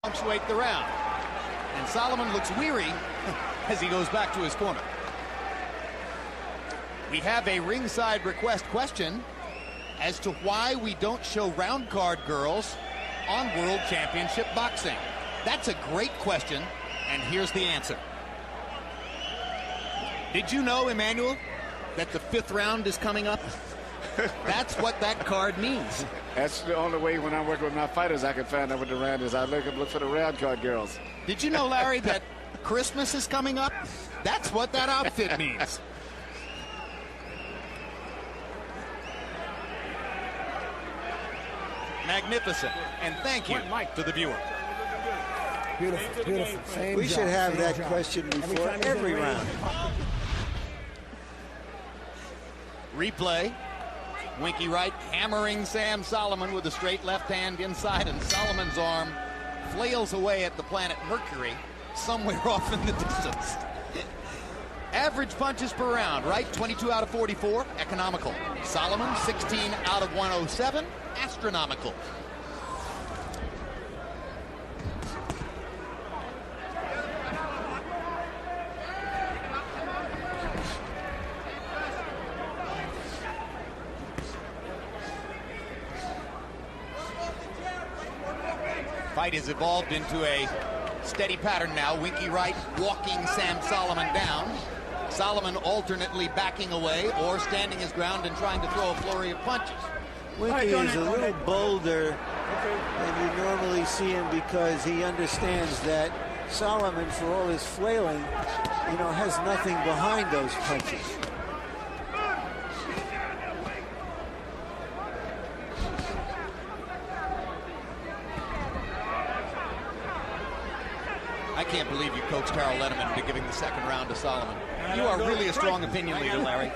punctuate the round. And Soliman looks weary as he goes back to his corner. We have a ringside request question as to why we don't show round card girls on World Championship Boxing. That's a great question, and here's the answer. Did you know, Emmanuel, that the 5th round is coming up? That's what that card means. That's the only way when I'm working with my fighters I can find out what the round is. I look for the round card girls. Did you know, Larry, that Christmas is coming up? That's what that outfit means. Magnificent. And thank you to the viewer. Beautiful, beautiful. Same we job, should have that job. question before every round. Replay. Winky Wright hammering Sam Soliman with a straight left hand inside, and Solomon's arm flails away at the planet Mercury somewhere off in the distance. Average punches per round, Wright 22 out of 44, economical. Soliman 16 out of 107, astronomical. Fight has evolved into a steady pattern now. Winky Wright walking Sam Soliman down. Soliman alternately backing away or standing his ground and trying to throw a flurry of punches. Winky is a little bolder than you normally see him because he understands that Soliman, for all his flailing, has nothing behind those punches. I can't believe you coached Harold Letterman into giving the 2nd round to Soliman. You are really a strong opinion leader, Larry.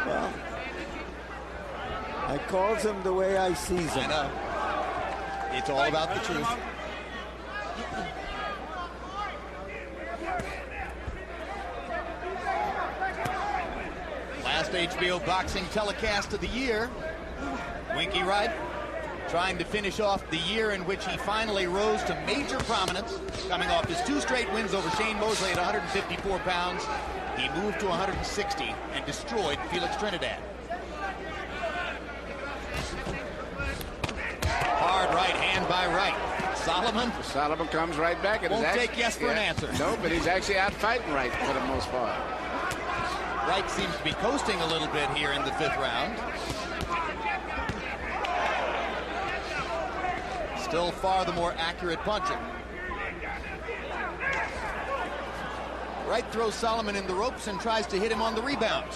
Well, I called him the way I sees him. I know. It's all about the truth. Last HBO boxing telecast of the year. Winky Wright trying to finish off the year in which he finally rose to major prominence, coming off his 2 straight wins over Shane Mosley at 154 pounds. He moved to 160 and destroyed Felix Trinidad. Hard right hand by Wright. Soliman comes right back. And won't take yes for an answer. No, but he's actually out fighting Wright for the most part. Wright seems to be coasting a little bit here in the 5th round. Still far the more accurate puncher. Wright throws Soliman in the ropes and tries to hit him on the rebound.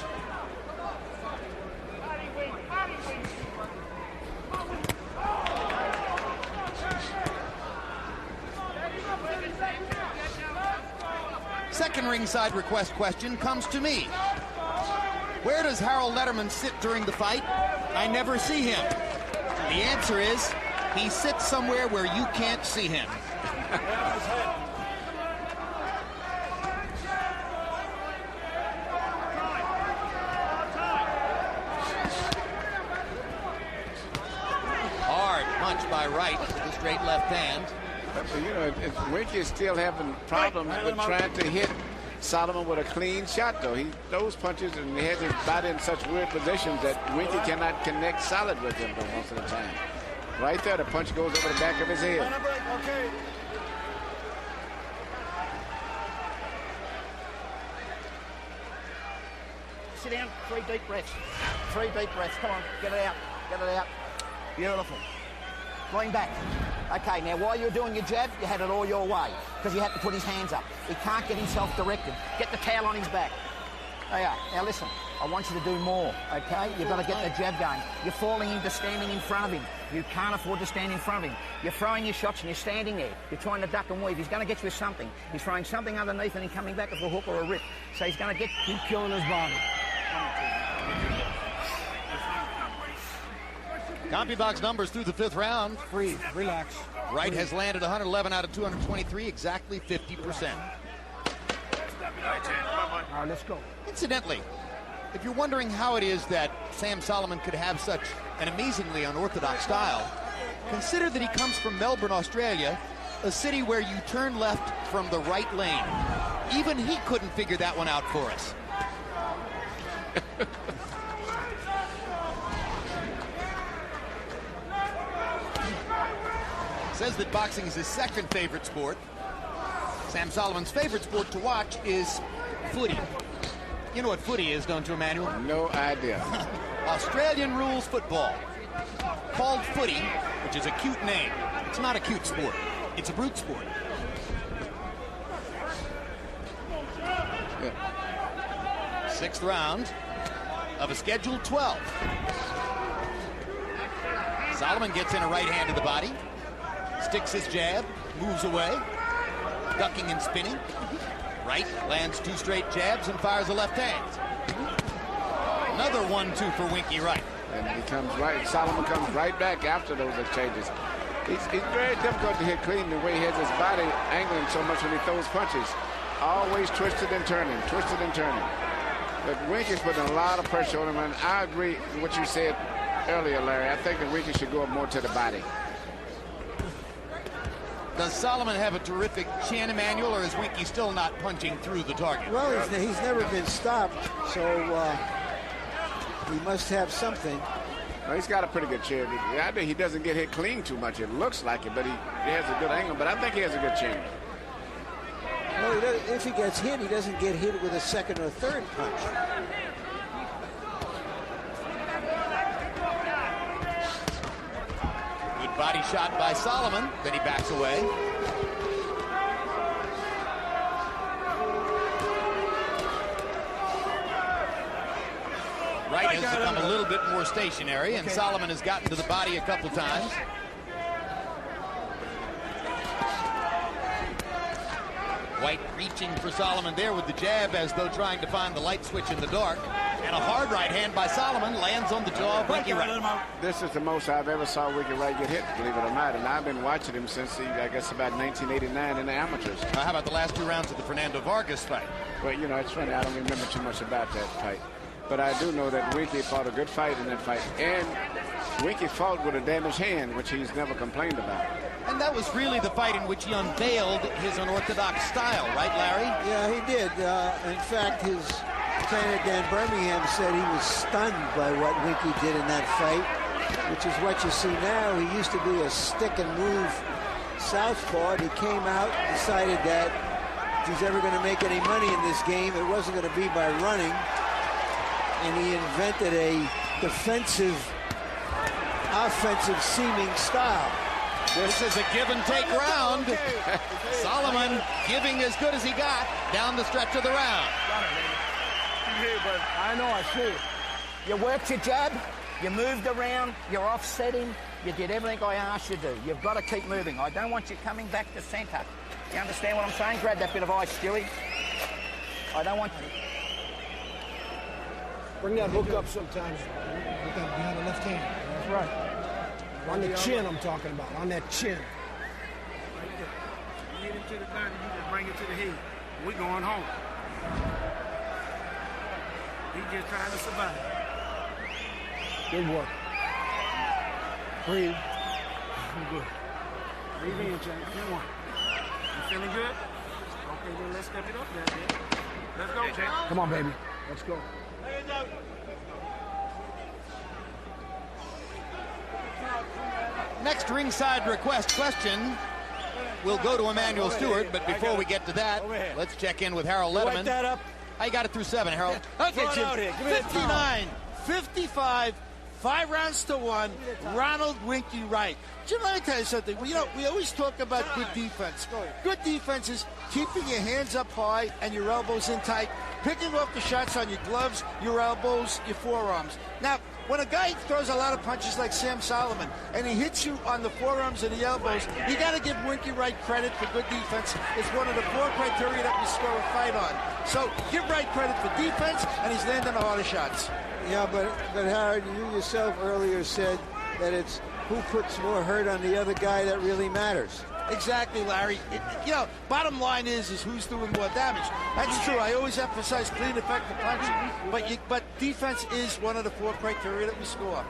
Second ringside request question comes to me. Where does Harold Letterman sit during the fight? I never see him. The answer is, he sits somewhere where you can't see him. Hard punch by Wright with a straight left hand. Winky is still having problems with trying to hit Soliman with a clean shot, though. Those punches, and he has his body in such weird positions that Winky cannot connect solid with him, though, most of the time. Right there, the punch goes over the back of his head. Okay. Sit down, 3 deep breaths. 3 deep breaths, come on, get it out, get it out. Beautiful. Lean back. Okay, now while you're doing your jab, you had it all your way, because you had to put his hands up. He can't get himself directed. Get the towel on his back. There you are. Now listen, I want you to do more, okay? You've got to get the jab going. You're falling into standing in front of him. You can't afford to stand in front of him. You're throwing your shots and you're standing there. You're trying to duck and weave. He's going to get you with something. He's throwing something underneath and he's coming back with a hook or a rip. So he's going to get... Keep killing his body. CompuBox numbers through the 5th round. Breathe, relax. Wright has landed 111 out of 223, exactly 50%. All right, let's go. Incidentally, if you're wondering how it is that Sam Soliman could have such an amazingly unorthodox style, Consider that he comes from Melbourne, Australia, a city where you turn left from the right lane. Even he couldn't figure that one out for us. Says that boxing is his second favorite sport. Sam Soliman's favorite sport to watch is footy. You know what footy is, don't you, Emmanuel? No idea. Australian rules football. Called footy, which is a cute name. It's not a cute sport. It's a brute sport. Yeah. Sixth round of a scheduled 12. Soliman gets in a right hand to the body, sticks his jab, moves away, ducking and spinning. Right, lands 2 straight jabs and fires a left hand. Another 1-2 for Winky Wright. And he comes right, Soliman comes right back after those exchanges. He's very difficult to hit clean the way he has his body angling so much when he throws punches. Always twisted and turning, twisted and turning. But Winky's putting a lot of pressure on him, and I agree with what you said earlier, Larry. I think that Winky should go up more to the body. Does Soliman have a terrific chin, Emmanuel, or is Winky still not punching through the target? Well, he's never been stopped, so he must have something. Well, he's got a pretty good chin. I think he doesn't get hit clean too much. It looks like it, but he has a good angle. But I think he has a good chin. Well, if he gets hit, he doesn't get hit with a second or third punch. Good body shot by Soliman. Then he backs away. Wright has become a little bit more stationary, and Soliman has gotten to the body a couple times. White reaching for Soliman there with the jab as though trying to find the light switch in the dark. And a hard right hand by Soliman lands on the jaw of Winky Wright. This is the most I've ever saw Winky Wright get hit, believe it or not. And I've been watching him since, I guess, about 1989 in the amateurs. How about the last 2 rounds of the Fernando Vargas fight? Well, you know, it's funny. I don't remember too much about that fight. But I do know that Winky fought a good fight in that fight. And Winky fought with a damaged hand, which he's never complained about. And that was really the fight in which he unveiled his unorthodox style, right, Larry? Yeah, he did. In fact, his trainer, Dan Birmingham, said he was stunned by what Winky did in that fight, which is what you see now. He used to be a stick-and-move southpaw. He came out, decided that if he's ever going to make any money in this game, it wasn't going to be by running. And he invented a defensive, offensive seeming style. This is a give-and-take round. Soliman giving as good as he got down the stretch of the round. I know, I see. You worked your jab, you moved around, you're offsetting, you did everything I asked you to do. You've got to keep moving. I don't want you coming back to centre. You understand what I'm saying? Grab that bit of ice, Stewie. I don't want you. Bring that hook up sometimes. With that behind the left hand. That's right. On the chin, I'm talking about. On that chin. You hit him to the body, you just bring it to the head. We're going home. He's just trying to survive. Good work. Breathe. Good. Breathe in, James. Come on. You feeling good? Okay, then let's step it up there, then. Let's go, James. Come on, baby. Let's go. Next ringside request question will go to Emmanuel Stewart, but before we get to that, let's check in with Harold Letterman. Wipe that up. I got it through 7, Harold. Okay, Jim. 59, 55, 5 rounds to 1. Ronald Winky Wright. Jim, let me tell you something. We always talk about good defense. Good defense is keeping your hands up high and your elbows in tight, picking off the shots on your gloves, your elbows, your forearms. Now, when a guy throws a lot of punches like Sam Soliman and he hits you on the forearms and the elbows, you got to give Winky Wright credit for good defense. It's one of the 4 criteria that we score a fight on. So give Wright credit for defense, and he's landing the harder shots. Yeah, but Howard, you yourself earlier said that it's who puts more hurt on the other guy that really matters. Exactly, Larry. Bottom line is who's doing more damage. That's true. I always emphasize clean, effective punching, but defense is one of the 4 criteria that we score.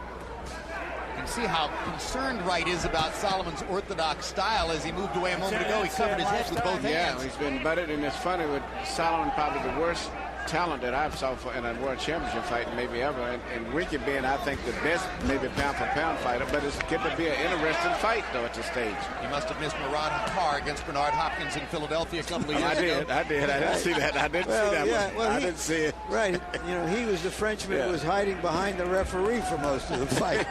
can see how concerned Wright is about Soliman's orthodox style as he moved away a moment ago. He covered his head with both hands. Yeah, he's been butted, and it's funny with Soliman, probably the worst talent that I've saw in a world championship fight maybe ever, and Winky being, I think, the best maybe pound for pound fighter, but it's going to be an interesting fight though at this stage. He must have missed Murad Hakar against Bernard Hopkins in Philadelphia a couple of years ago. I didn't see that. I didn't see that one. Well, I didn't see it. Right. You know, he was the Frenchman who was hiding behind the referee for most of the fight.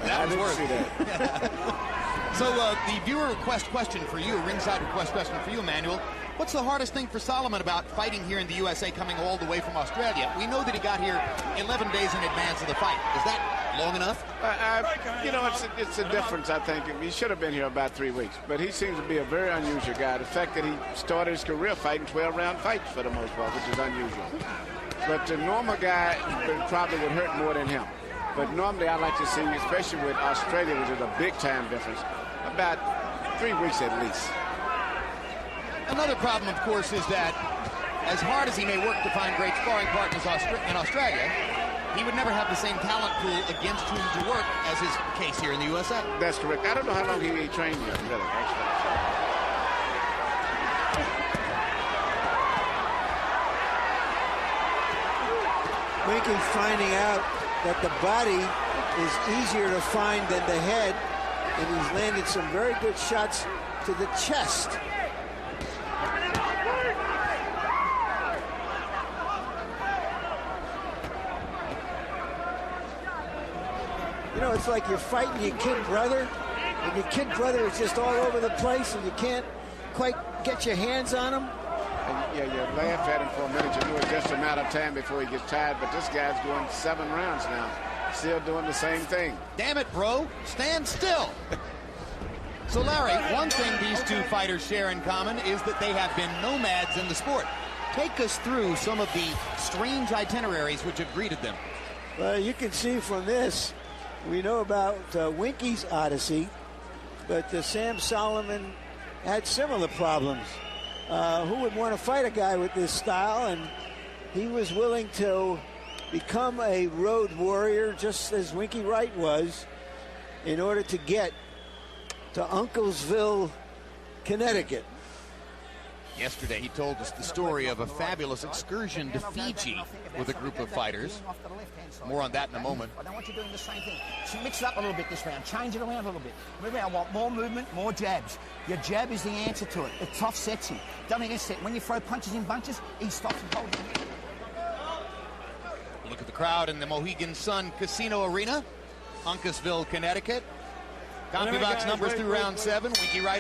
That was worse. See that. So the viewer request question for you, ringside request question for you, Emmanuel. What's the hardest thing for Soliman about fighting here in the USA, coming all the way from Australia? We know that he got here 11 days in advance of the fight. Is that long enough? You know, it's a difference, I think. He should have been here about 3 weeks, but he seems to be a very unusual guy. The fact that he started his career fighting 12-round fights for the most part, which is unusual. But the normal guy probably would hurt more than him. But normally I like to see, especially with Australia, which is a big-time difference, about 3 weeks at least. Another problem, of course, is that as hard as he may work to find great sparring partners in Australia, he would never have the same talent pool against whom to work as is the case here in the USA. That's correct. I don't know how long he trained here, really, actually. Winky's finding out that the body is easier to find than the head, and he's landed some very good shots to the chest. You know, it's like you're fighting your kid brother, and your kid brother is just all over the place, and you can't quite get your hands on him. And, yeah, you laugh at him for a minute. You know it's just a matter of time before he gets tired, but this guy's going 7 rounds now, still doing the same thing. Damn it, bro. Stand still. So, Larry, one thing these two fighters share in common is that they have been nomads in the sport. Take us through some of the strange itineraries which have greeted them. Well, you can see from this, we know about Winky's odyssey, but Sam Soliman had similar problems. Who would want to fight a guy with this style? And he was willing to become a road warrior, just as Winky Wright was, in order to get to Unclesville, Connecticut. Yesterday, he told us the story of a fabulous excursion to Fiji with a group of fighters. More on that in a moment. I don't want you doing the same thing. Mix it up a little bit this round. Change it around a little bit. Move around. I want more movement, more jabs. Your jab is the answer to it. It tough sets him. Don't even set. When you throw punches in bunches, he stops and holds it. Look at the crowd in the Mohegan Sun Casino Arena, Unclesville, Connecticut. Copy box numbers through round 7. Winky Wright